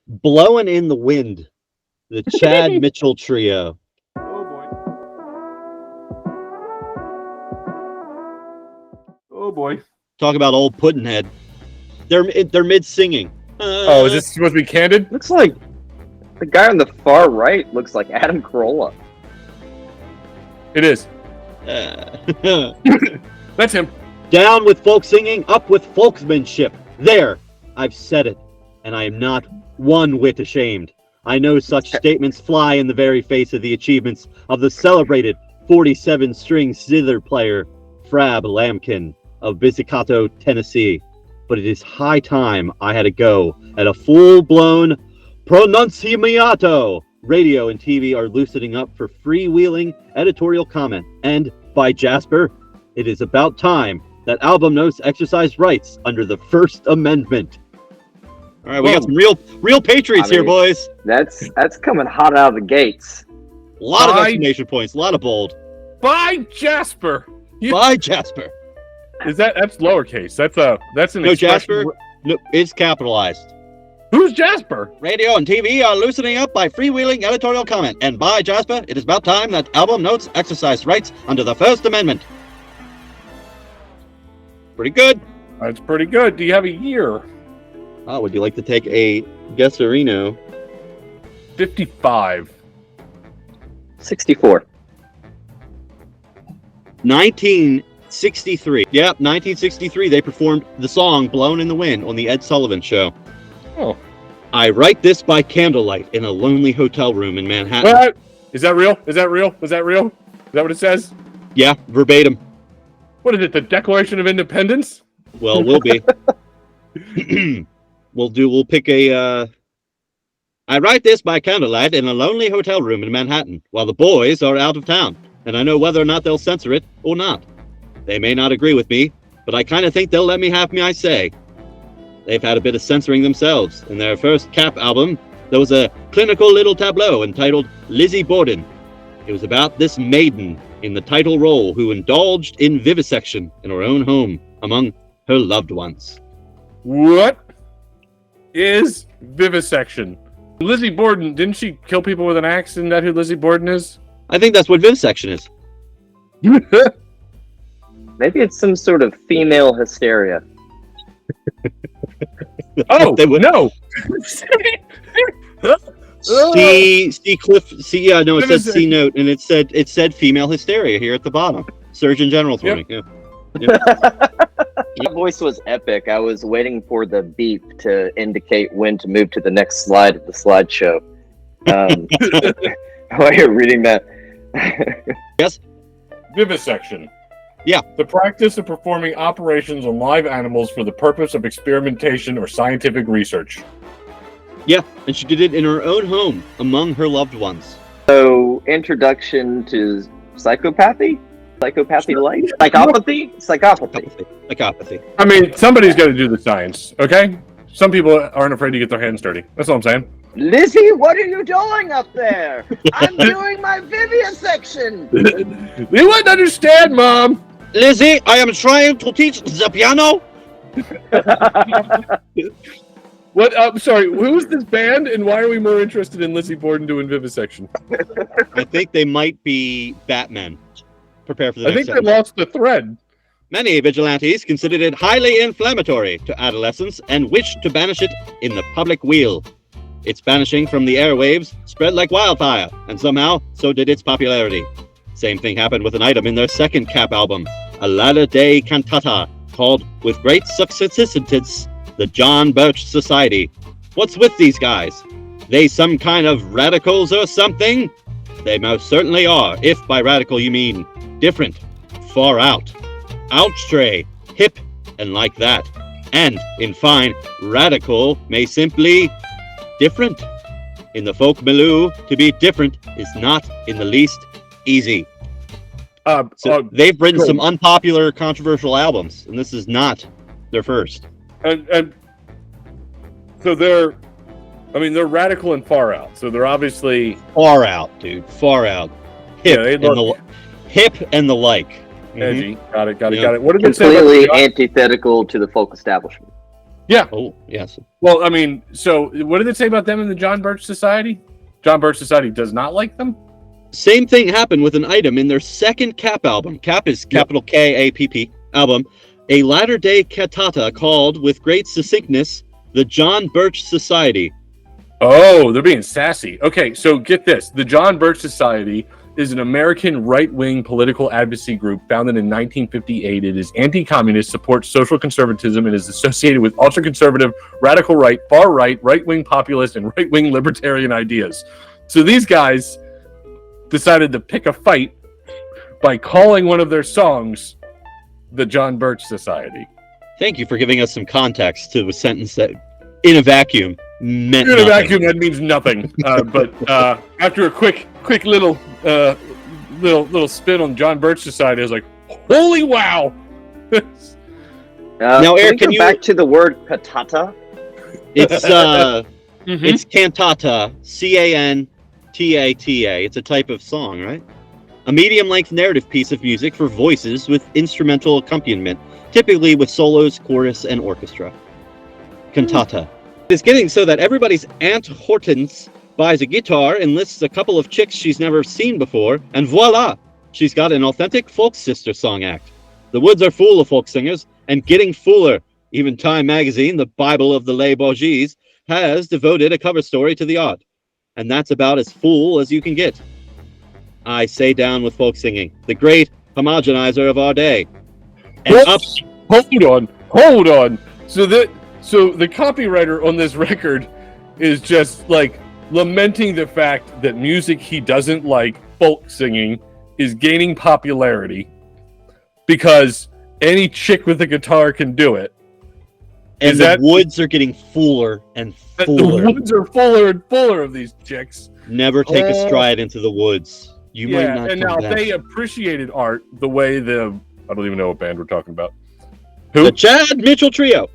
Blowing in the Wind, the Chad Mitchell Trio. Oh boy. Oh boy. Talk about old Puddinhead. They're mid-singing. Oh, is this supposed to be candid? Looks like the guy on the far right looks like Adam Carolla. It is. That's him. Down with folk singing, up with folksmanship. There, I've said it, and I am not one whit ashamed. I know such statements fly in the very face of the achievements of the celebrated 47-string zither player, Frab Lampkin of Pizzicato, Tennessee. But it is high time I had a go at a full-blown pronunciamiato. Radio and TV are loosening up for freewheeling editorial comment. And, by Jasper, it is about time that album notes exercise rights under the First Amendment. All right, we got some real patriots here, boys. That's coming hot out of the gates. A lot of exclamation points, a lot of bold. By Jasper. By Jasper. That's lowercase. That's an no expression. Jasper. No, it's capitalized. Who's Jasper? Radio and TV are loosening up by freewheeling editorial comment. And by Jasper, it is about time that album notes exercise rights under the First Amendment. Pretty good. That's pretty good. Do you have a year? Oh, would you like to take a guesserino? 55. 64. 1963. Yep, 1963. They performed the song "Blown in the Wind" on the Ed Sullivan Show. Oh. I write this by candlelight in a lonely hotel room in Manhattan. What? Is that real? Is that real? Was that real? Is that what it says? Yeah, verbatim. What is it? The Declaration of Independence? Well, we'll be. We'll pick a. I write this by candlelight in a lonely hotel room in Manhattan while the boys are out of town, and I know whether or not they'll censor it or not. They may not agree with me, but I kind of think they'll let me have my say. They've had a bit of censoring themselves. In their first Cap album, there was a clinical little tableau entitled Lizzie Borden. It was about this maiden in the title role who indulged in vivisection in her own home among her loved ones. What is vivisection? Lizzie Borden, didn't she kill people with an axe? Isn't that who Lizzie Borden is? I think that's what vivisection is. Maybe it's some sort of female hysteria. Oh, no. It said C note, and it said female hysteria here at the bottom. Surgeon General's warning. Yep. That voice was epic. I was waiting for the beep to indicate when to move to the next slide of the slideshow. While you're reading that. Yes. Vivisection. Yeah. The practice of performing operations on live animals for the purpose of experimentation or scientific research. Yeah, and she did it in her own home among her loved ones. So, introduction to psychopathy? Psychopathy-like? Psychopathy? Psychopathy. I mean, somebody's got to do the science, okay? Some people aren't afraid to get their hands dirty. That's all I'm saying. Lizzie, what are you doing up there? I'm doing my vivisection. You wouldn't understand, Mom. Lizzie, I am trying to teach the piano. What? Sorry, who's this band, and why are we more interested in Lizzie Borden doing vivisection? I think they might be Batman. Prepare for the next they lost the thread. Many vigilantes considered it highly inflammatory to adolescents and wished to banish it in the public weal. Its banishing from the airwaves spread like wildfire, and somehow so did its popularity. Same thing happened with an item in their second Cap album, a latter-day cantata called, with great success, the John Birch Society. What's with these guys? They some kind of radicals or something? They most certainly are, if by radical you mean different, far out, outstray, hip, and like that. And, in fine, radical may simply different. In the folk milieu, to be different is not in the least easy. They've written some unpopular, controversial albums, and this is not their first. And so they're radical and far out. So they're obviously far out, dude. Far out. Hip and the like. Edgy. Got it. What did they say? Completely antithetical to the folk establishment. Yeah. Oh, yes. Well, I mean, so what did it say about them in the John Birch Society? John Birch Society does not like them? Same thing happened with an item in their second Cap album. Cap is capital K-A-P-P album. A latter-day cantata called, with great succinctness, the John Birch Society. Oh, they're being sassy. Okay, so get this. The John Birch Society is an American right-wing political advocacy group founded in 1958. It is anti-communist, supports social conservatism, and is associated with ultra-conservative, radical right, far right, right-wing populist, and right-wing libertarian ideas. So these guys decided to pick a fight by calling one of their songs the John Birch Society. Thank you for giving us some context to a sentence that, in a vacuum, meant In a nothing. vacuum, that means nothing. But after a quick little spin on John Birch Society, I was like, "Holy wow!" Now, Eric, can you go back to the word cantata? It's it's cantata, C-A-N-T-A-T-A. It's a type of song, right? A medium-length narrative piece of music for voices with instrumental accompaniment, typically with solos, chorus, and orchestra. Cantata. It's getting so that everybody's Aunt Hortense buys a guitar, enlists a couple of chicks she's never seen before, and voila! She's got an authentic folk sister song act. The woods are full of folk singers, and getting fuller. Even Time magazine, the Bible of the lay bourgeois, has devoted a cover story to the art. And that's about as full as you can get. I say down with folk singing, the great homogenizer of our day. And up... Hold on. So the copywriter on this record is just like lamenting the fact that music he doesn't like, folk singing, is gaining popularity because any chick with a guitar can do it. And the woods are getting fuller and fuller. The woods are fuller and fuller of these chicks. Never take a stride into the woods. You might not. And now if they appreciated art the way I don't even know what band we're talking about. Who? The Chad Mitchell Trio.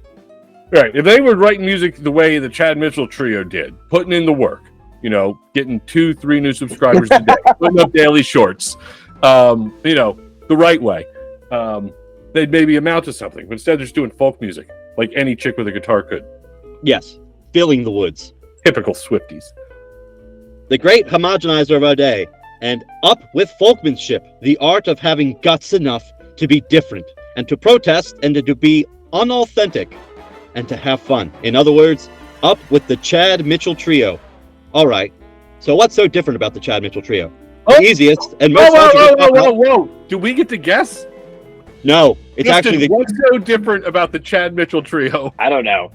Right. If they were writing music the way the Chad Mitchell Trio did, putting in the work, getting 2-3 new subscribers a day, putting up daily shorts, the right way, they'd maybe amount to something. But instead, they're just doing folk music like any chick with a guitar could. Yes, filling the woods. Typical Swifties. The great homogenizer of our day, and up with folkmanship, the art of having guts enough to be different, and to protest, and to be unauthentic, and to have fun. In other words, up with the Chad Mitchell Trio. All right, so what's so different about the Chad Mitchell Trio? The easiest and most... Whoa. Do we get to guess? No, it's Justin, actually... What's so different about the Chad Mitchell Trio? I don't know.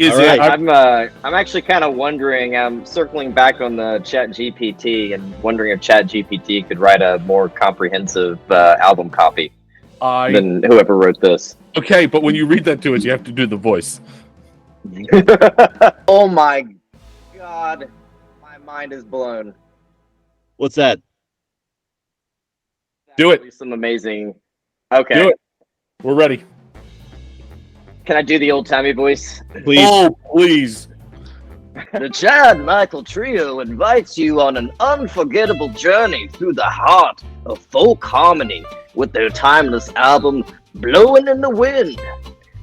I'm I'm actually kind of wondering. I'm circling back on the Chat GPT and wondering if Chat GPT could write a more comprehensive album copy than whoever wrote this. Okay, but when you read that to us, you have to do the voice. Oh my God, my mind is blown. What's that? Do it. Some amazing. Okay. Do it. We're ready. Can I do the old timey voice? Please. Oh, please. The Chad Michael Trio invites you on an unforgettable journey through the heart of folk harmony with their timeless album, Blowin' in the Wind.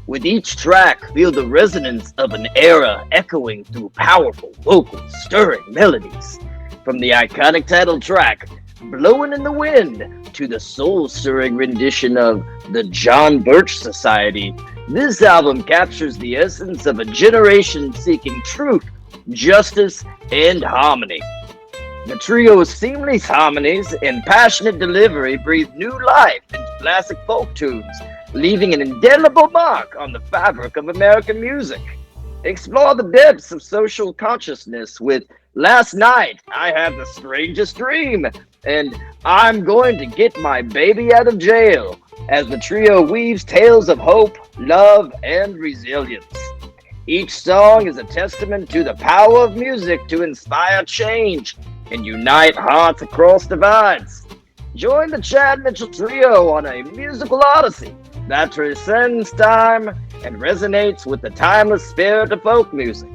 With each track, feel the resonance of an era echoing through powerful, vocal, stirring melodies. From the iconic title track, Blowin' in the Wind, to the soul-stirring rendition of the John Birch Society, this album captures the essence of a generation seeking truth, justice, and harmony. The trio's seamless harmonies and passionate delivery breathe new life into classic folk tunes, leaving an indelible mark on the fabric of American music. Explore the depths of social consciousness with Last Night I Had the Strangest Dream and I'm Going to Get My Baby Out of Jail, as the trio weaves tales of hope, love, and resilience. Each song is a testament to the power of music to inspire change and unite hearts across divides. Join the Chad Mitchell Trio on a musical odyssey that transcends time and resonates with the timeless spirit of folk music.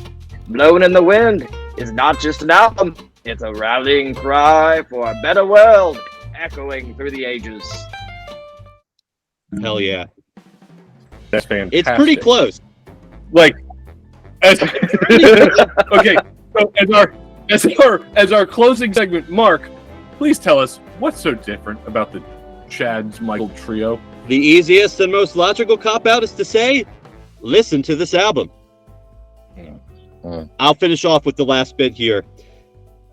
Blowin' in the Wind is not just an album, it's a rallying cry for a better world, echoing through the ages. Hell yeah. That's fantastic. It's pretty close. Like, okay. So as our closing segment, Mark, please tell us what's so different about the Chad's Michael trio. The easiest and most logical cop-out is to say, listen to this album. I'll finish off with the last bit here.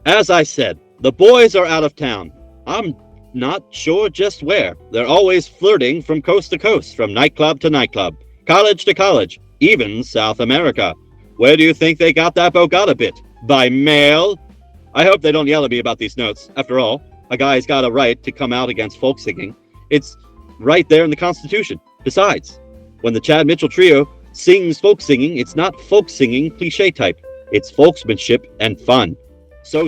As I said, the boys are out of town. I'm not sure just where. They're always flirting from coast to coast, from nightclub to nightclub, college to college, even South America. Where do you think they got that Bogota bit? By mail? I hope they don't yell at me about these notes. After all, a guy's got a right to come out against folk singing. It's right there in the Constitution. Besides, when the Chad Mitchell Trio sings folk singing, it's not folk singing cliche type. It's folksmanship and fun. So